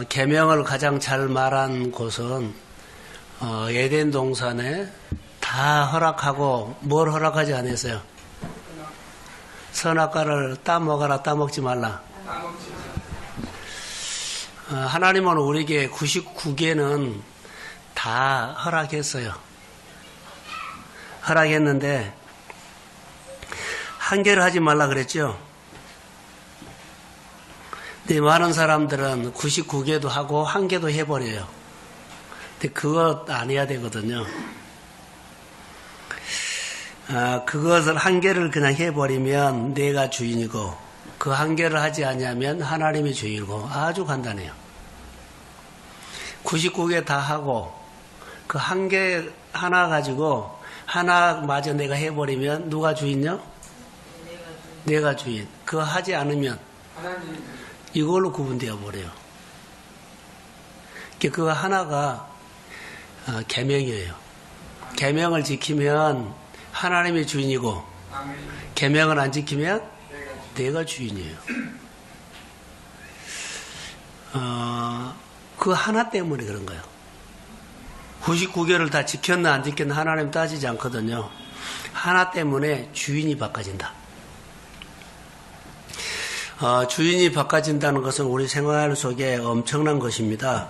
계명을 가장 잘 말한 곳은 에덴 동산에 다 허락하고 뭘 허락하지 않았어요? 선악과를 따먹어라, 따먹지 말라. 하나님은 우리에게 99개는 다 허락했어요. 허락했는데 한 개를 하지 말라 그랬죠? 근데 많은 사람들은 99개도 하고 한 개도 해버려요. 근데 그것 안 해야 되거든요. 그것을 한 개를 그냥 해버리면 내가 주인이고 그 한 개를 하지 않으면 하나님이 주인이고 아주 간단해요. 99개 다 하고 그 한 개 하나 가지고 하나마저 내가 해버리면 누가 주인요? 내가 주인. 그거 하지 않으면 이걸로 구분되어 버려요. 그거 하나가 계명이에요. 계명을 지키면 하나님이 주인이고 계명을 안 지키면 내가 주인이에요. 그 하나 때문에 그런 거예요. 99개를 다 지켰나 안 지켰나 하나님 따지지 않거든요. 하나 때문에 주인이 바꿔진다. 주인이 바꿔진다는 것은 우리 생활 속에 엄청난 것입니다.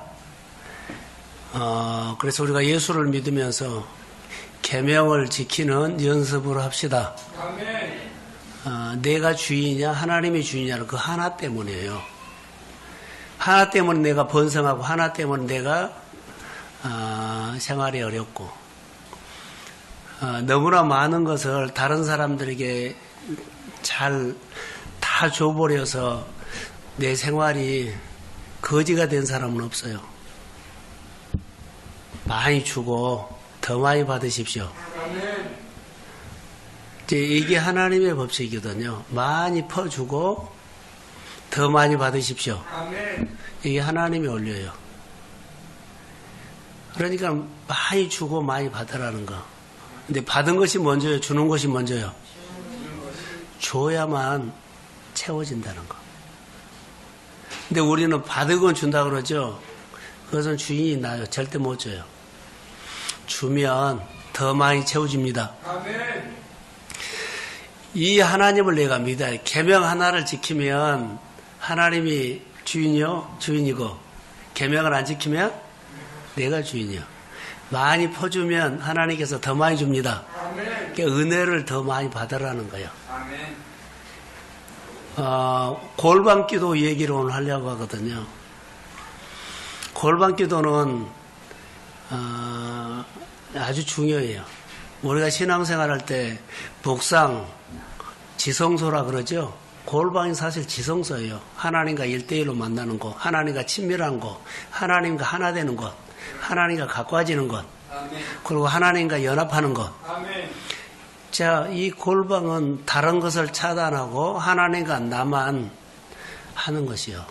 그래서 우리가 예수를 믿으면서 계명을 지키는 연습을 합시다. 내가 주인이냐 하나님이 주인이냐는 그 하나 때문이에요. 하나 때문에 내가 번성하고 하나 때문에 내가 생활이 어렵고 너무나 많은 것을 다른 사람들에게 잘 다 줘버려서 내 생활이 거지가 된 사람은 없어요. 많이 주고 더 많이 받으십시오. 이게 하나님의 법칙이거든요. 많이 퍼주고 더 많이 받으십시오. 이게 하나님의 원리예요. 그러니까 많이 주고 많이 받으라는 거. 근데 받은 것이 먼저요? 주는 것이 먼저요? 줘야만 채워진다는 거. 근데 우리는 받은 건 준다 그러죠? 그것은 주인이 나요. 절대 못 줘요. 주면 더 많이 채워집니다. 이 하나님을 내가 믿어요. 계명 하나를 지키면 하나님이 주인이고 계명을 안 지키면 내가 주인이요. 많이 퍼주면 하나님께서 더 많이 줍니다. 그러니까 은혜를 더 많이 받으라는 거예요. 골방기도 얘기를 오늘 하려고 하거든요. 골방기도는 아주 중요해요. 우리가 신앙생활 할 때 복상, 지성소라 그러죠. 골방이 사실 지성소예요. 하나님과 1대1로 만나는 곳, 하나님과 친밀한 곳, 하나님과 하나 되는 곳, 하나님과 가까워지는 것, 그리고 하나님과 연합하는 것. 자, 이 골방은 다른 것을 차단하고 하나님과 나만 하는 것이요.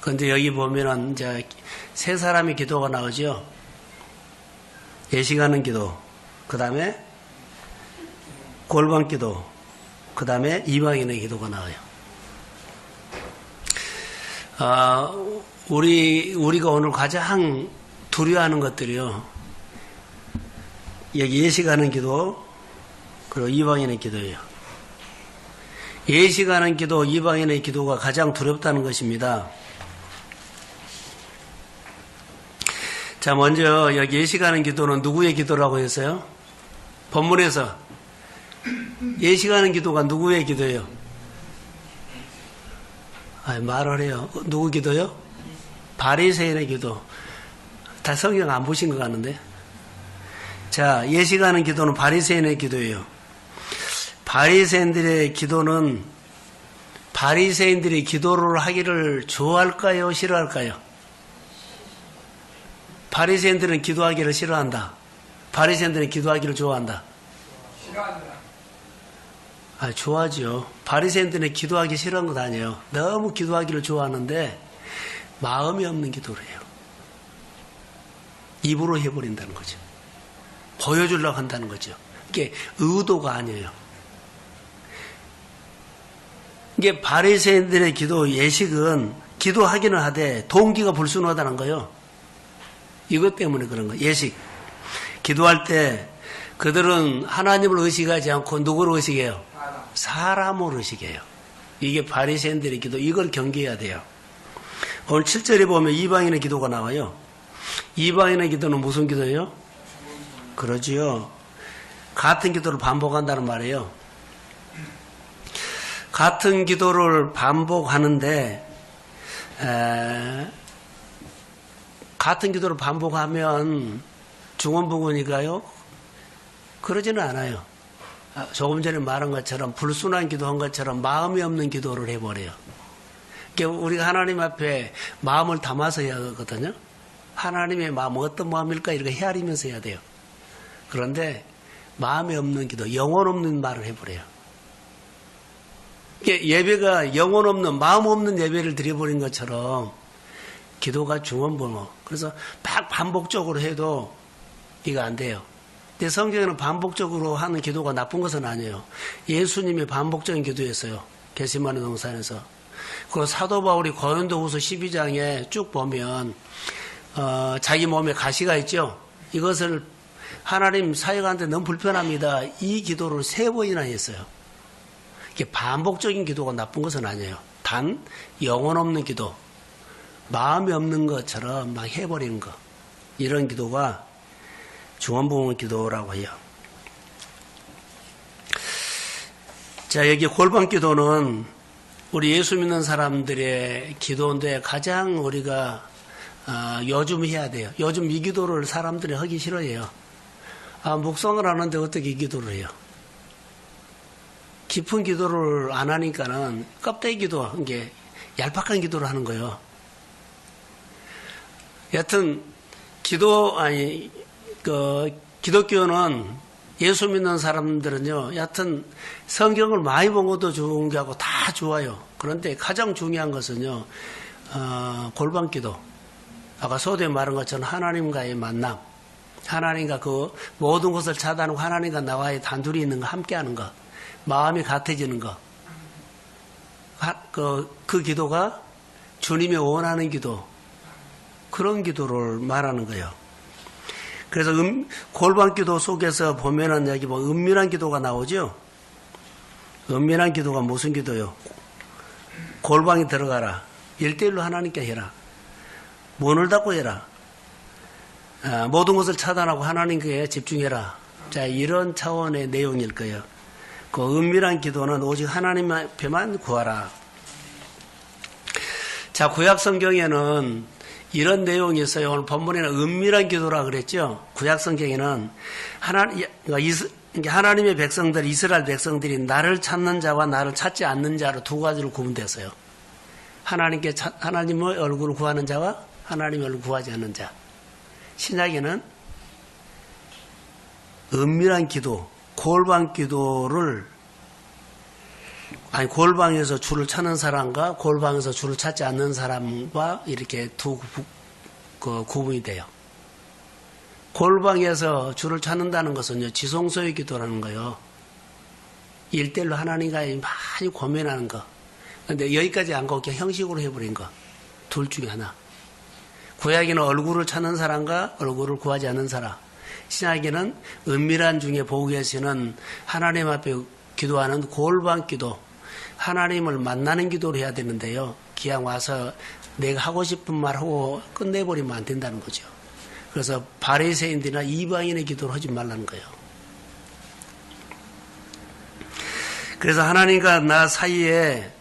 그런데 여기 보면은 이제 세 사람의 기도가 나오죠. 예식하는 기도, 그 다음에 골방 기도, 그 다음에 이방인의 기도가 나와요. 우리가 오늘 가장 두려워하는 것들이요. 여기 예식하는 기도, 그리고 이방인의 기도예요. 예식하는 기도, 이방인의 기도가 가장 두렵다는 것입니다. 자, 먼저 여기 예식하는 기도는 누구의 기도라고 했어요? 본문에서 예식하는 기도가 누구의 기도예요? 말을 해요. 누구 기도요? 바리새인의 기도. 다 성경 안 보신 것 같는데. 자, 예식하는 기도는 바리새인의 기도예요. 바리새인들의 기도는 바리새인들이 기도를 하기를 좋아할까요? 싫어할까요? 바리새인들은 기도하기를 싫어한다. 바리새인들은 기도하기를 좋아한다. 싫어한다. 좋아하죠. 바리새인들은 기도하기 싫어한 것 아니에요. 너무 기도하기를 좋아하는데 마음이 없는 기도를 해요. 입으로 해버린다는 거죠. 보여주려고 한다는 거죠. 이게 의도가 아니에요. 이게 바리새인들의 기도 예식은 기도하기는 하되 동기가 불순하다는 거예요. 이것 때문에 그런 거예요. 예식. 기도할 때 그들은 하나님을 의식하지 않고 누구를 의식해요? 사람을 의식해요. 이게 바리새인들의 기도. 이걸 경계해야 돼요. 오늘 7절에 보면 이방인의 기도가 나와요. 이방인의 기도는 무슨 기도예요? 그러지요. 같은 기도를 반복한다는 말이에요. 같은 기도를 반복하는데 같은 기도를 반복하면 중원부군일까요? 그러지는 않아요. 조금 전에 말한 것처럼 불순한 기도한 것처럼 마음이 없는 기도를 해버려요. 그러니까 우리가 하나님 앞에 마음을 담아서 해야 하거든요. 하나님의 마음 어떤 마음일까 이렇게 헤아리면서 해야 돼요. 그런데 마음이 없는 기도, 영혼 없는 말을 해버려요. 예배가 영혼 없는, 마음 없는 예배를 드려버린 것처럼 기도가 중원번호. 그래서 막 반복적으로 해도 이거 안 돼요. 근데 성경에는 반복적으로 하는 기도가 나쁜 것은 아니에요. 예수님이 반복적인 기도였어요. 겟세마네 동산에서. 그리고 사도 바울이 고린도후서 12장에 쭉 보면 자기 몸에 가시가 있죠. 이것을 하나님 사역하는데 너무 불편합니다. 이 기도를 3번이나 했어요. 이게 반복적인 기도가 나쁜 것은 아니에요. 단 영혼 없는 기도, 마음이 없는 것처럼 막 해버리는 거, 이런 기도가 중원부흥 기도라고 해요. 자, 여기 골방 기도는 우리 예수 믿는 사람들의 기도인데 가장 우리가 요즘 해야 돼요. 요즘 이 기도를 사람들이 하기 싫어해요. 묵상을 하는데 어떻게 이 기도를 해요? 깊은 기도를 안 하니까는 껍데기 기도한 게 얄팍한 기도를 하는 거예요. 여하튼 기독교는 예수 믿는 사람들은요, 여하튼 성경을 많이 본 것도 좋은 게 하고 다 좋아요. 그런데 가장 중요한 것은요, 골방 기도. 아까 소도에 말한 것처럼 하나님과의 만남. 하나님과 그 모든 것을 차단하고 하나님과 나와의 단둘이 있는 거, 함께 하는 거. 마음이 같아지는 거. 그 기도가 주님이 원하는 기도. 그런 기도를 말하는 거예요. 그래서 골방 기도 속에서 보면은 여기 뭐 은밀한 기도가 나오죠? 은밀한 기도가 무슨 기도요? 골방에 들어가라. 1:1로 하나님께 해라. 문을 닫고 해라. 모든 것을 차단하고 하나님께 집중해라. 자, 이런 차원의 내용일 거예요. 그 은밀한 기도는 오직 하나님 앞에만 구하라. 자, 구약 성경에는 이런 내용이 있어요. 오늘 본문에는 은밀한 기도라 그랬죠. 구약 성경에는 하나님의 백성들, 이스라엘 백성들이 나를 찾는 자와 나를 찾지 않는 자로 두 가지로 구분됐어요. 하나님의 얼굴을 구하는 자와 하나님의 얼굴을 구하지 않는 자. 신약에는 은밀한 기도, 골방 기도를 골방에서 주를 찾는 사람과 골방에서 주를 찾지 않는 사람과 이렇게 두 구분이 돼요. 골방에서 주를 찾는다는 것은요, 지성소의 기도라는 거예요. 1:1로 하나님과 많이 고민하는 거. 근데 여기까지 안 가고 그냥 형식으로 해버린 거. 둘 중에 하나. 구약에는 얼굴을 찾는 사람과 얼굴을 구하지 않는 사람. 신약에는 은밀한 중에 보고 계시는 하나님 앞에 기도하는 골방 기도. 하나님을 만나는 기도를 해야 되는데요. 그냥 와서 내가 하고 싶은 말 하고 끝내버리면 안 된다는 거죠. 그래서 바리새인들이나 이방인의 기도를 하지 말라는 거예요. 그래서 하나님과 나 사이에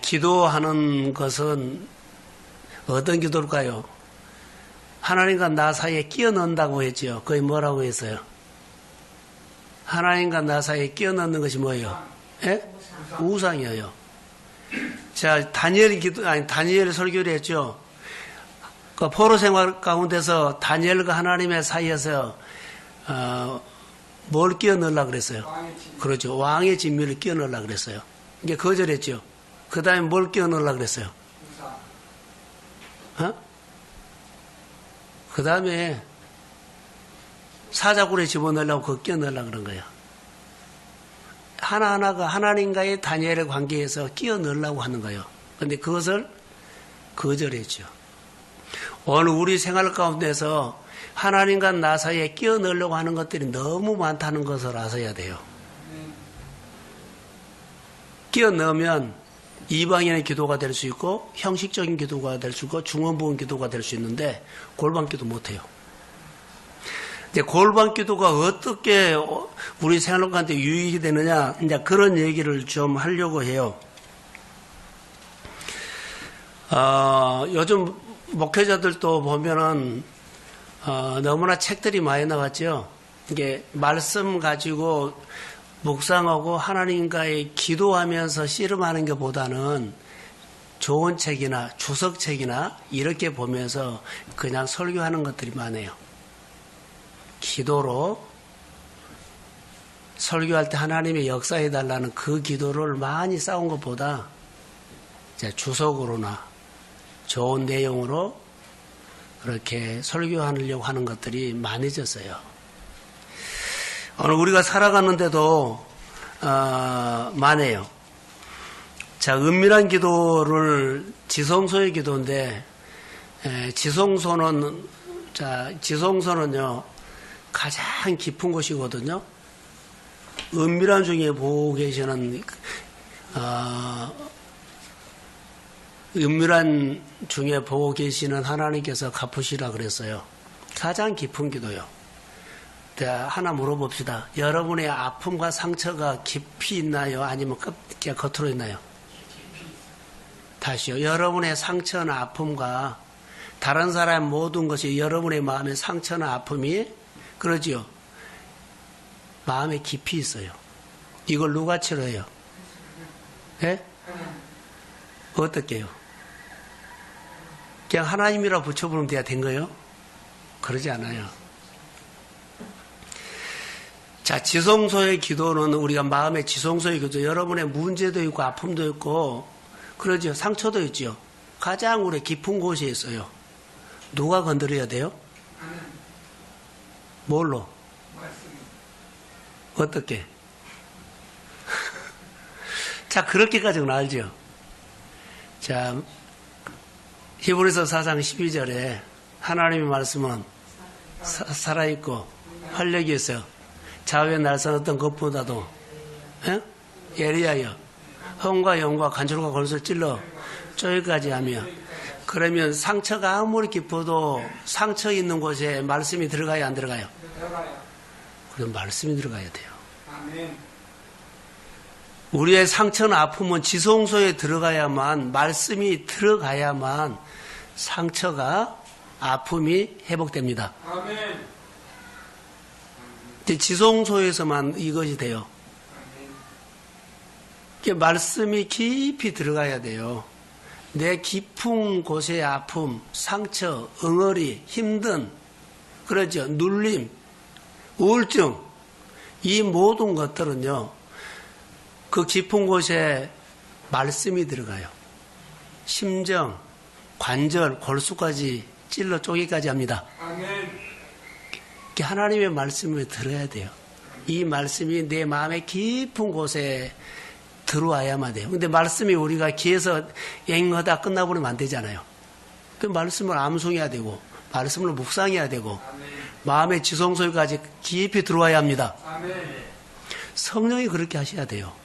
기도하는 것은 어떤 기도일까요? 하나님과 나 사이에 끼어 넣는다고 했죠. 그게 뭐라고 했어요? 하나님과 나 사이에 끼어 넣는 것이 뭐예요? 우상이에요. 자, 다니엘 설교를 했죠. 그 포로 생활 가운데서 다니엘과 하나님의 사이에서 뭘 끼어 넣으려고 그랬어요? 그렇죠. 왕의 진미를 끼어 넣으려고 그랬어요. 이게 거절했죠. 그 다음에 뭘 끼어 넣으려고 그랬어요? 그 다음에 사자굴에 집어넣으려고 그거 끼어 넣으려고 그런 거예요. 하나하나가 하나님과의 다니엘의 관계에서 끼어 넣으려고 하는 거예요. 그런데 그것을 거절했죠. 오늘 우리 생활 가운데서 하나님과 나 사이에 끼어넣으려고 하는 것들이 너무 많다는 것을 아셔야 돼요. 끼어넣으면 이방인의 기도가 될 수 있고 형식적인 기도가 될 수 있고 중원부분 기도가 될 수 있는데 골방 기도 못해요. 이제 골방 기도가 어떻게 우리 생활 가운데 유익이 되느냐, 이제 그런 얘기를 좀 하려고 해요. 요즘 목회자들도 보면은 너무나 책들이 많이 나왔죠. 이게 말씀 가지고 묵상하고 하나님과의 기도하면서 씨름하는 것보다는 좋은 책이나 주석책이나 이렇게 보면서 그냥 설교하는 것들이 많아요. 기도로 설교할 때 하나님의 역사해달라는 그 기도를 많이 쌓은 것보다 이제 주석으로나 좋은 내용으로 그렇게 설교하려고 하는 것들이 많아졌어요. 오늘 우리가 살아가는데도 많아요. 자, 은밀한 기도를 지성소의 기도인데 지성소는요 가장 깊은 곳이거든요. 은밀한 중에 보고 계시는 은밀한 중에 보고 계시는 하나님께서 갚으시라 그랬어요. 가장 깊은 기도요. 하나 물어봅시다. 여러분의 아픔과 상처가 깊이 있나요? 아니면 겉으로 있나요? 다시요. 여러분의 상처나 아픔과 다른 사람 모든 것이 여러분의 마음의 상처나 아픔이 그러지요. 마음에 깊이 있어요. 이걸 누가 치료해요? 예? 어떻게 해요? 그냥 하나님이라 붙여부르면 돼야 된 거예요? 그러지 않아요. 자, 지성소의 기도는 우리가 마음의 지성소의 기도, 여러분의 문제도 있고 아픔도 있고 그러죠. 상처도 있죠. 가장 우리 깊은 곳에 있어요. 누가 건드려야 돼요? 뭘로? 어떻게? 자, 그렇게까지는 알죠. 자, 히브리서 4장 12절에 하나님의 말씀은 살아있고 활력이 있어요. 좌우에 날선 어떤 것보다도 예리하여 험과 영과 간절과 골수를 찔러 쪼기까지 하며, 그러면 상처가 아무리 깊어도 상처 있는 곳에 말씀이 들어가야 안 들어가요? 그럼 말씀이 들어가야 돼요. 우리의 상처나 아픔은 지성소에 들어가야만, 말씀이 들어가야만 상처가, 아픔이 회복됩니다. 지성소에서만 이것이 돼요. 말씀이 깊이 들어가야 돼요. 내 깊은 곳의 아픔, 상처, 엉어리, 힘든, 그러죠. 눌림, 우울증, 이 모든 것들은요, 그 깊은 곳에 말씀이 들어가요. 심정, 관절, 골수까지 찔러 쪼개기까지 합니다. 하나님의 말씀을 들어야 돼요. 이 말씀이 내 마음의 깊은 곳에 들어와야만 돼요. 근데 말씀이 우리가 귀에서 앵하다 끝나버리면 안 되잖아요. 그 말씀을 암송해야 되고, 말씀을 묵상해야 되고, 마음의 지성소에까지 깊이 들어와야 합니다. 성령이 그렇게 하셔야 돼요.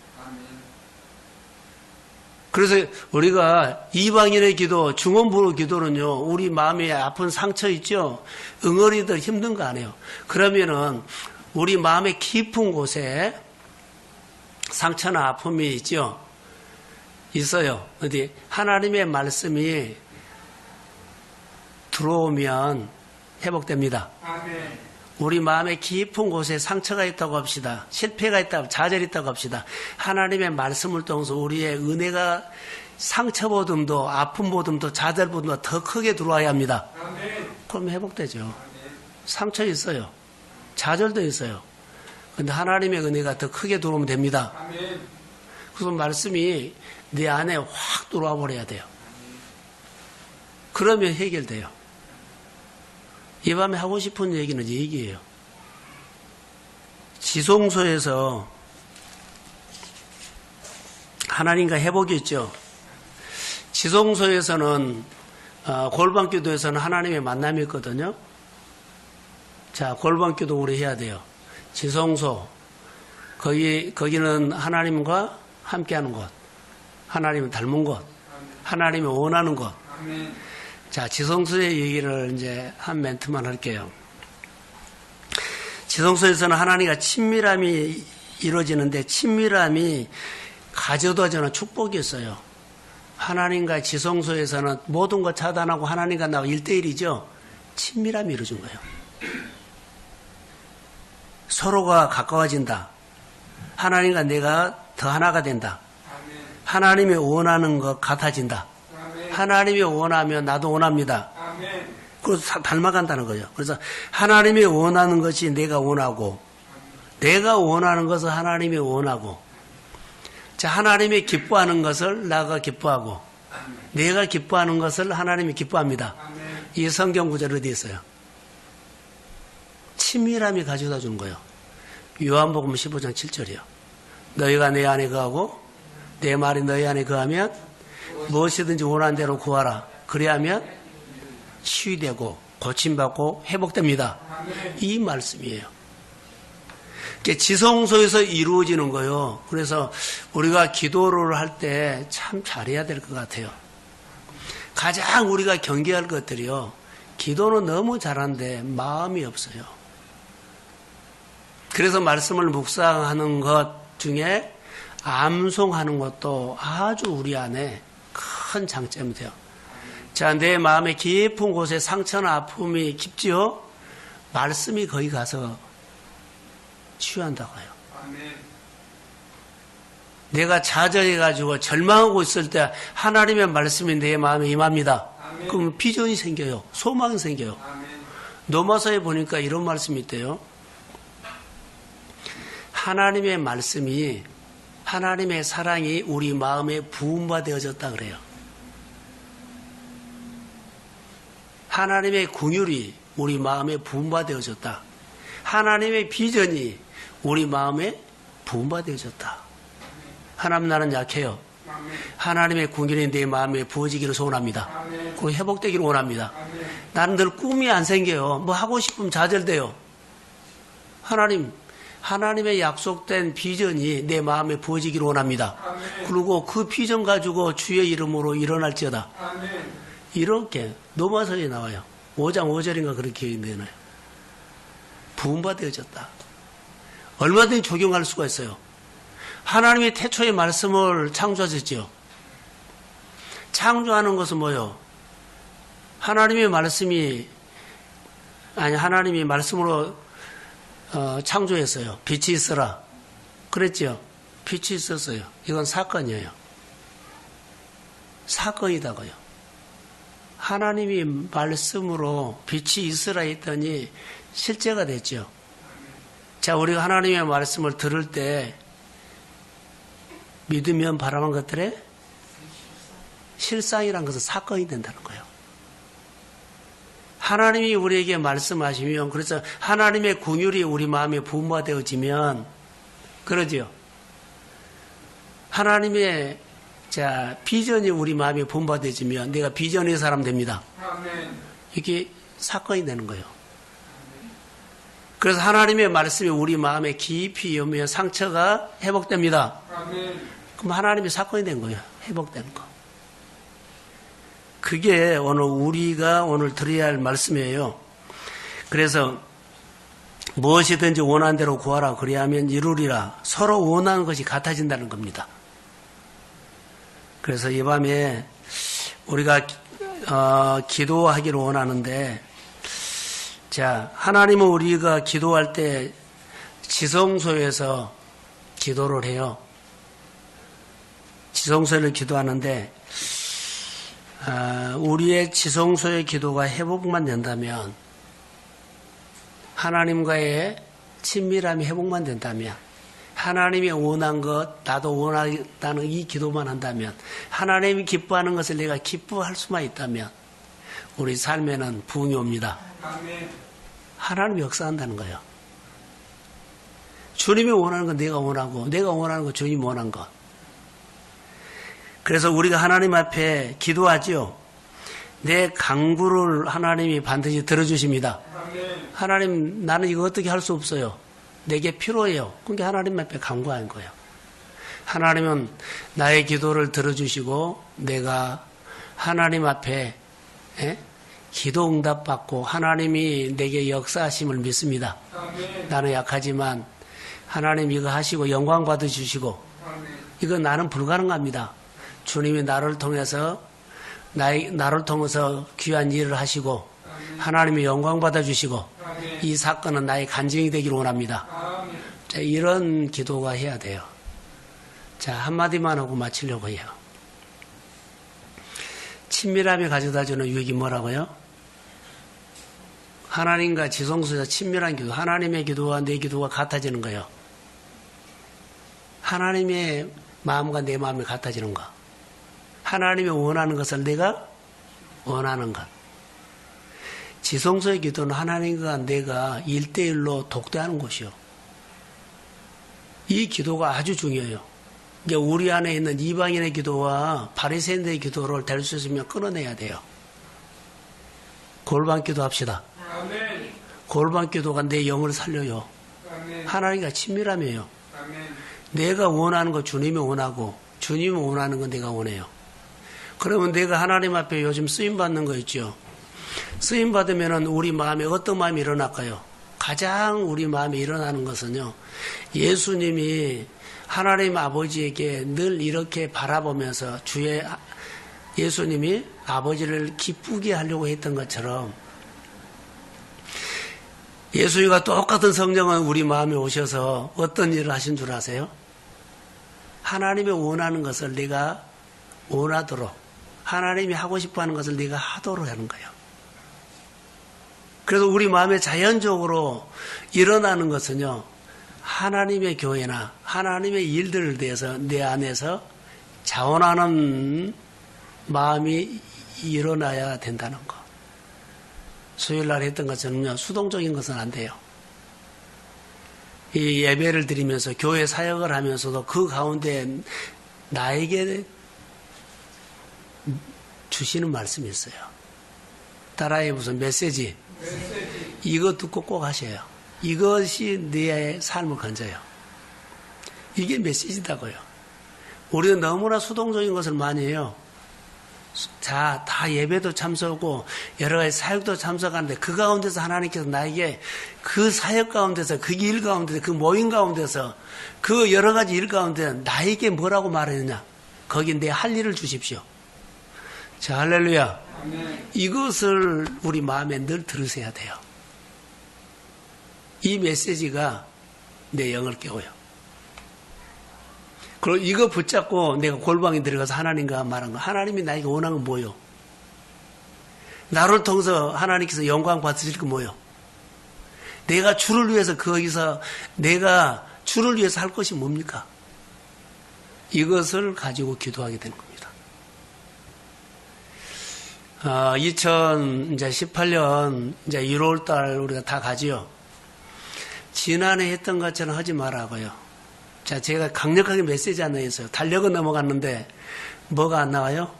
그래서 우리가 이방인의 기도, 중원부의 기도는요, 우리 마음에 아픈 상처 있죠? 응어리들 힘든 거 아니에요. 그러면은 우리 마음의 깊은 곳에 상처나 아픔이 있죠? 있어요. 어디? 하나님의 말씀이 들어오면 회복됩니다. 아멘. 우리 마음의 깊은 곳에 상처가 있다고 합시다. 실패가 있다고, 좌절이 있다고 합시다. 하나님의 말씀을 통해서 우리의 은혜가 상처보듬도, 아픔보듬도, 좌절보듬도 더 크게 들어와야 합니다. 아멘. 그럼 회복되죠. 아멘. 상처 있어요. 좌절도 있어요. 근데 하나님의 은혜가 더 크게 들어오면 됩니다. 아멘. 그래서 말씀이 내 안에 확 들어와 버려야 돼요. 그러면 해결돼요. 이 밤에 하고 싶은 얘기는 얘기예요. 지성소에서 하나님과 회복이 있죠. 지성소에서는 골방기도에서는 하나님의 만남이 있거든요. 자, 골방기도 우리 해야 돼요. 지성소, 거기는 하나님과 함께하는 곳, 하나님을 닮은 곳, 하나님이 원하는 곳. 자, 지성소의 얘기를 이제 한 멘트만 할게요. 지성소에서는 하나님과 친밀함이 이루어지는데, 친밀함이 가져다주는 축복이 있어요. 하나님과 지성소에서는 모든 것 차단하고 하나님과 나하고 1대1이죠. 친밀함이 이루어진 거예요. 서로가 가까워진다. 하나님과 내가 더 하나가 된다. 하나님이 원하는 것 같아진다. 하나님이 원하면 나도 원합니다. 그래서 닮아간다는 거예요. 그래서 하나님이 원하는 것이 내가 원하고, 내가 원하는 것을 하나님이 원하고, 자, 하나님이 기뻐하는 것을 나가 기뻐하고, 내가 기뻐하는 것을 하나님이 기뻐합니다. 이 성경 구절 어디 있어요? 친밀함이 가져다 주는 거예요. 요한복음 15장 7절이요. 너희가 내 안에 거하고 내 말이 너희 안에 거하면 무엇이든지 원하는 대로 구하라. 그래야면 치유되고 고침받고 회복됩니다. 이 말씀이에요. 지성소에서 이루어지는 거예요. 그래서 우리가 기도를 할 때 참 잘해야 될 것 같아요. 가장 우리가 경계할 것들이요. 기도는 너무 잘하는데 마음이 없어요. 그래서 말씀을 묵상하는 것 중에 암송하는 것도 아주 우리 안에 큰 장점이 돼요. 자, 내 마음의 깊은 곳에 상처나 아픔이 깊지요? 말씀이 거기 가서 치유한다고 해요. 내가 좌절해가지고 절망하고 있을 때 하나님의 말씀이 내 마음에 임합니다. 그럼 비전이 생겨요. 소망이 생겨요. 로마서에 보니까 이런 말씀이 있대요. 하나님의 말씀이, 하나님의 사랑이 우리 마음에 부음바 되어졌다 그래요. 하나님의 긍휼이 우리 마음에 부음바 되어졌다. 하나님의 비전이 우리 마음에 부음바 되어졌다. 하나님, 나는 약해요. 하나님의 긍휼이 내 마음에 부어지기를 소원합니다. 그리고 회복되기를 원합니다. 나는 늘 꿈이 안 생겨요. 뭐 하고 싶으면 좌절돼요. 하나님의 약속된 비전이 내 마음에 부어지기를 원합니다. 그리고 그 비전 가지고 주의 이름으로 일어날지어다. 이렇게 로마서에 나와요. 5장 5절인가 그렇게 있네요. 부음받아졌다. 얼마든지 적용할 수가 있어요. 하나님이 태초의 말씀을 창조하셨죠. 창조하는 것은 뭐요? 하나님이 말씀으로 창조했어요. 빛이 있어라. 그랬죠? 빛이 있었어요. 이건 사건이에요. 사건이다고요. 하나님이 말씀으로 빛이 있으라 했더니 실제가 됐죠. 자, 우리가 하나님의 말씀을 들을 때 믿으면 바라는 것들의 실상이란 것은 사건이 된다는 거예요. 하나님이 우리에게 말씀하시면, 그래서 하나님의 긍휼이 우리 마음에 부음받아지면, 그러죠. 하나님의 비전이 우리 마음에 부음받아지면 내가 비전의 사람 됩니다. 이게 사건이 되는 거예요. 그래서 하나님의 말씀이 우리 마음에 깊이 여면 상처가 회복됩니다. 그럼 하나님의 사건이 된 거예요. 회복되는 거. 그게 우리가 오늘 드려야 할 말씀이에요. 그래서 무엇이든지 원하는 대로 구하라. 그리하면 이루리라. 서로 원하는 것이 같아진다는 겁니다. 그래서 이 밤에 우리가 기도하기를 원하는데, 자, 하나님은 우리가 기도할 때 지성소에서 기도를 해요. 지성소를 기도하는데, 우리의 지성소의 기도가 회복만 된다면, 하나님과의 친밀함이 회복만 된다면, 하나님이 원한 것, 나도 원한다는 이 기도만 한다면, 하나님이 기뻐하는 것을 내가 기뻐할 수만 있다면, 우리 삶에는 부흥이 옵니다. 하나님이 역사한다는 거예요. 주님이 원하는 건 내가 원하고, 내가 원하는 건 주님이 원한 것. 그래서 우리가 하나님 앞에 기도하지요. 내 간구를 하나님이 반드시 들어주십니다. 하나님, 나는 이거 어떻게 할 수 없어요. 내게 필요해요. 그러니까 하나님 앞에 간구한 거예요. 하나님은 나의 기도를 들어주시고 내가 하나님 앞에 기도 응답받고 하나님이 내게 역사하심을 믿습니다. 나는 약하지만 하나님 이거 하시고 영광 받아주시고 이거 나는 불가능합니다. 주님이 나를 통해서 귀한 일을 하시고 하나님이 영광 받아주시고 이 사건은 나의 간증이 되기를 원합니다. 자, 이런 기도가 해야 돼요. 자, 한마디만 하고 마치려고 해요. 친밀함이 가져다주는 유익이 뭐라고요? 하나님과 지성소에서 친밀한 기도, 하나님의 기도와 내 기도가 같아지는 거예요. 하나님의 마음과 내 마음이 같아지는 거. 하나님이 원하는 것을 내가 원하는 것. 지성소의 기도는 하나님과 내가 1대1로 독대하는 곳이요. 이 기도가 아주 중요해요. 이게 우리 안에 있는 이방인의 기도와 바리새인의 기도를 될 수 있으면 끊어내야 돼요. 골방 기도합시다. 아멘. 골방 기도가 내 영을 살려요. 아멘. 하나님과 친밀함이에요. 아멘. 내가 원하는 거 주님이 원하고 주님이 원하는 건 내가 원해요. 그러면 내가 하나님 앞에 요즘 쓰임받는 거 있죠. 쓰임받으면 우리 마음에 어떤 마음이 일어날까요? 가장 우리 마음에 일어나는 것은요. 예수님이 하나님 아버지에게 늘 이렇게 바라보면서 예수님이 아버지를 기쁘게 하려고 했던 것처럼 예수님과 똑같은 성령은 우리 마음에 오셔서 어떤 일을 하신 줄 아세요? 하나님이 원하는 것을 내가 원하도록 하나님이 하고 싶어하는 것을 내가 하도록 하는 거예요. 그래서 우리 마음에 자연적으로 일어나는 것은요. 하나님의 교회나 하나님의 일들에 대해서 내 안에서 자원하는 마음이 일어나야 된다는 거. 수요일날 했던 것처럼요. 수동적인 것은 안 돼요. 이 예배를 드리면서 교회 사역을 하면서도 그 가운데 나에게 주시는 말씀이 있어요. 따라해 무슨 메시지. 이거 듣고 꼭 하셔요. 이것이 내 삶을 건져요. 이게 메시지다고요. 우리는 너무나 수동적인 것을 많이 해요. 자, 다 예배도 참석하고 여러 가지 사역도 참석하는데 그 가운데서 하나님께서 나에게 그 사역 가운데서 그 일 가운데서 그 모임 가운데서 그 여러 가지 일 가운데 나에게 뭐라고 말했느냐. 거기 내 할 일을 주십시오. 자, 할렐루야. 아멘. 이것을 우리 마음에 늘 들으셔야 돼요. 이 메시지가 내 영을 깨워요. 그리고 이거 붙잡고 내가 골방에 들어가서 하나님과 말한 거. 하나님이 나에게 원하는 건 뭐요? 나를 통해서 하나님께서 영광 받으실 건 뭐요? 내가 주를 위해서 거기서 내가 주를 위해서 할 것이 뭡니까? 이것을 가지고 기도하게 되는 겁니다. 2018년 이제 1월 달 우리가 다 가지요. 지난해 했던 것처럼 하지 말라고요. 자, 제가 강력하게 메시지 하나 했어요. 달력은 넘어갔는데 뭐가 안 나와요?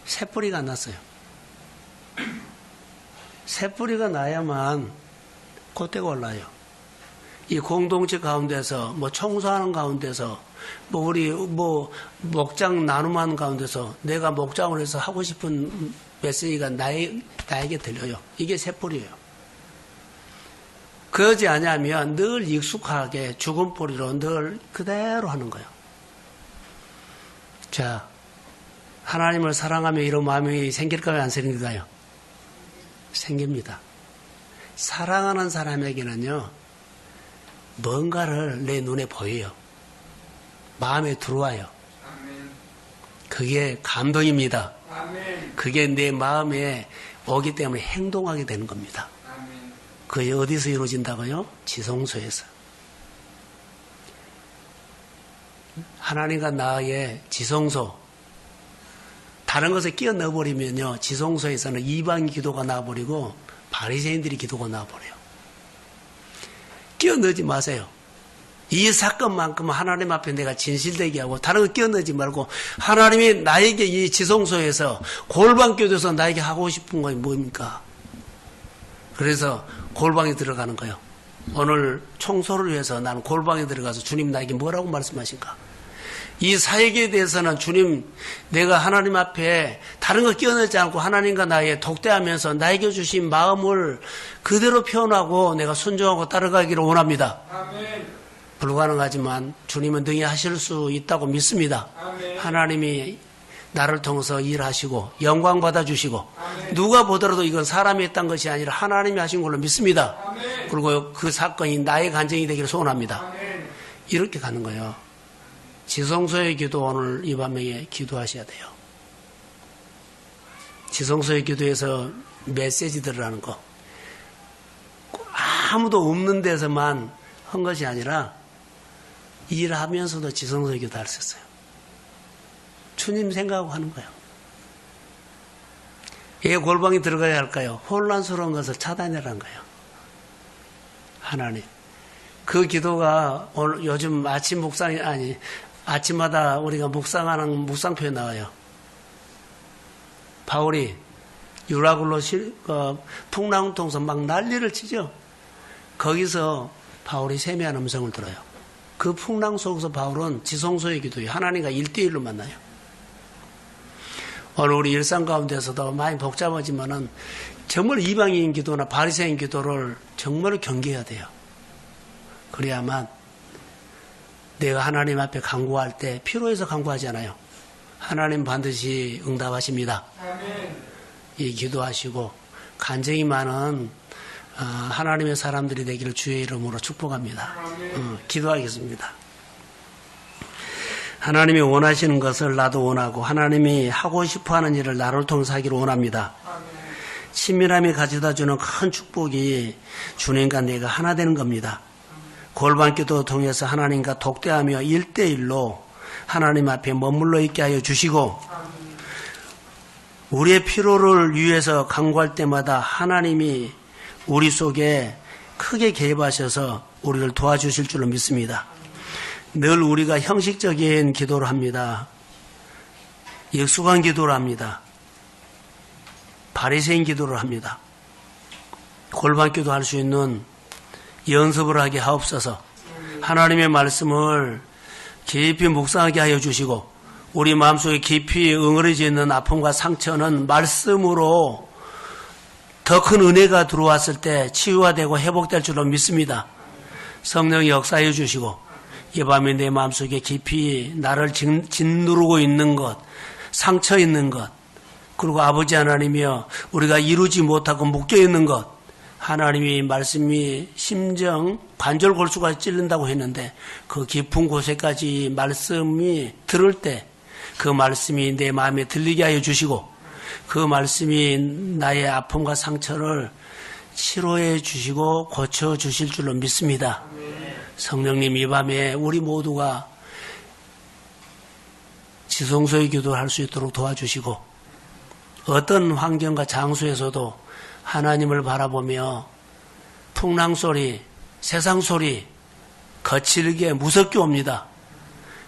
새뿌리가 안 났어요. 새뿌리가 나야만 콧대가 올라요. 이 공동체 가운데서 청소하는 가운데서 우리 목장 나눔하는 가운데서 내가 목장을 해서 하고 싶은 메시지가 나에게 들려요. 이게 새뿌리예요. 그러지 않으면 늘 익숙하게 죽은 뿌리로 늘 그대로 하는 거예요. 자, 하나님을 사랑하며 이런 마음이 생길까요? 안 생길까요? 생깁니다. 사랑하는 사람에게는요, 뭔가를 내 눈에 보여요. 마음에 들어와요. 그게 감동입니다. 그게 내 마음에 오기 때문에 행동하게 되는 겁니다. 그게 어디서 이루어진다고요? 지성소에서. 하나님과 나의 지성소. 다른 것에 끼어 넣어버리면요, 지성소에서는 이방 기도가 나와버리고 바리새인들이 기도가 나와버려요. 끼어 넣지 마세요. 이 사건만큼 하나님 앞에 내가 진실되게 하고 다른 거 끼어넣지 말고 하나님이 나에게 이 지성소에서 골방교도에서 나에게 하고 싶은 건 뭡니까? 그래서 골방에 들어가는 거예요. 오늘 청소를 위해서 나는 골방에 들어가서 주님 나에게 뭐라고 말씀하신가? 이 사역에 대해서는 주님 내가 하나님 앞에 다른 거 끼어넣지 않고 하나님과 나의 독대하면서 나에게 주신 마음을 그대로 표현하고 내가 순종하고 따라가기를 원합니다. 아멘. 불가능하지만 주님은 능히 하실 수 있다고 믿습니다. 아멘. 하나님이 나를 통해서 일하시고 영광 받아주시고 아멘. 누가 보더라도 이건 사람이 했던 것이 아니라 하나님이 하신 걸로 믿습니다. 아멘. 그리고 그 사건이 나의 간증이 되기를 소원합니다. 아멘. 이렇게 가는 거예요. 지성소의 기도 오늘 이 밤에 기도하셔야 돼요. 지성소의 기도에서 메시지들을 하는 거 아무도 없는 데서만 한 것이 아니라 일하면서도 지성소의 기도 할 수 있어요. 주님 생각하고 하는 거예요. 왜 골방에 들어가야 할까요? 혼란스러운 것을 차단해라는 거예요. 하나님. 그 기도가 오늘 요즘 아침 묵상이 아니 아침마다 우리가 묵상하는 묵상표에 나와요. 바울이 유라굴로 풍랑을 통해서 막 난리를 치죠. 거기서 바울이 세미한 음성을 들어요. 그 풍랑 속에서 바울은 지성소의 기도에 하나님과 1대1로 만나요. 오늘 우리 일상 가운데서도 많이 복잡하지만은 정말 이방인 기도나 바리새인 기도를 정말 경계해야 돼요. 그래야만 내가 하나님 앞에 간구할 때 필요해서 간구하지 않아요. 하나님 반드시 응답하십니다. 아멘. 이 기도하시고 간증이 많은 하나님의 사람들이 되기를 주의 이름으로 축복합니다. 기도하겠습니다. 하나님이 원하시는 것을 나도 원하고 하나님이 하고 싶어하는 일을 나를 통해서 하기를 원합니다. 친밀함이 가져다주는 큰 축복이 주님과 내가 하나 되는 겁니다. 골방기도 통해서 하나님과 독대하며 1대1로 하나님 앞에 머물러 있게 하여 주시고 우리의 필요를 위해서 간구할 때마다 하나님이 우리 속에 크게 개입하셔서 우리를 도와주실 줄로 믿습니다. 늘 우리가 형식적인 기도를 합니다. 익숙한 기도를 합니다. 바리새인 기도를 합니다. 골방기도 할 수 있는 연습을 하게 하옵소서. 하나님의 말씀을 깊이 묵상하게 하여 주시고 우리 마음속에 깊이 응어리져 있는 아픔과 상처는 말씀으로 더 큰 은혜가 들어왔을 때 치유가 되고 회복될 줄로 믿습니다. 성령이 역사해 주시고 이 밤에 내 마음속에 깊이 나를 짓누르고 있는 것, 상처 있는 것, 그리고 아버지 하나님이여 우리가 이루지 못하고 묶여있는 것, 하나님이 말씀이 심정 관절 골수가 찔른다고 했는데 그 깊은 곳에까지 말씀이 들을 때 그 말씀이 내 마음에 들리게 하여 주시고 그 말씀이 나의 아픔과 상처를 치료해 주시고 고쳐 주실 줄로 믿습니다. 성령님 이 밤에 우리 모두가 지성소의 기도를 할 수 있도록 도와주시고 어떤 환경과 장소에서도 하나님을 바라보며 풍랑소리, 세상소리 거칠게 무섭게 옵니다.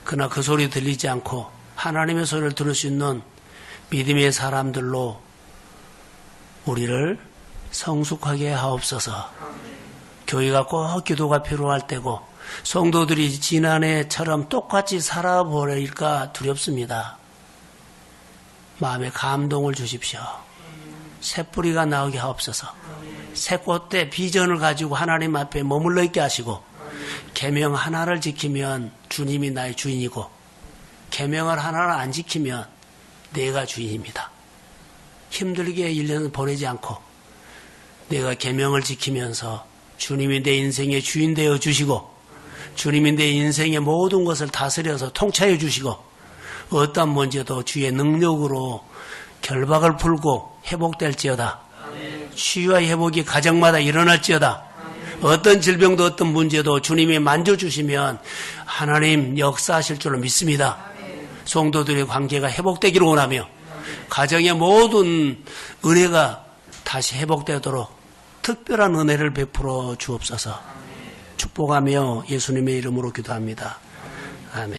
그러나 그 소리 들리지 않고 하나님의 소리를 들을 수 있는 믿음의 사람들로 우리를 성숙하게 하옵소서. 교회가 꼭 기도가 필요할 때고 성도들이 지난해처럼 똑같이 살아버릴까 두렵습니다. 마음에 감동을 주십시오. 새뿌리가 나오게 하옵소서. 새꽃대 비전을 가지고 하나님 앞에 머물러 있게 하시고 계명 하나를 지키면 주님이 나의 주인이고 계명을 하나를 안 지키면 내가 주인입니다. 힘들게 1년 보내지 않고 내가 계명을 지키면서 주님이 내 인생의 주인 되어 주시고 주님이 내 인생의 모든 것을 다스려서 통치해 주시고 어떤 문제도 주의 능력으로 결박을 풀고 회복될지어다. 치유와 회복이 가정마다 일어날지어다. 어떤 질병도 어떤 문제도 주님이 만져주시면 하나님 역사하실 줄로 믿습니다. 성도들의 관계가 회복되기를 원하며 가정의 모든 은혜가 다시 회복되도록 특별한 은혜를 베풀어 주옵소서. 축복 축복하며 예수님의 이름으로 기도합니다. 아멘.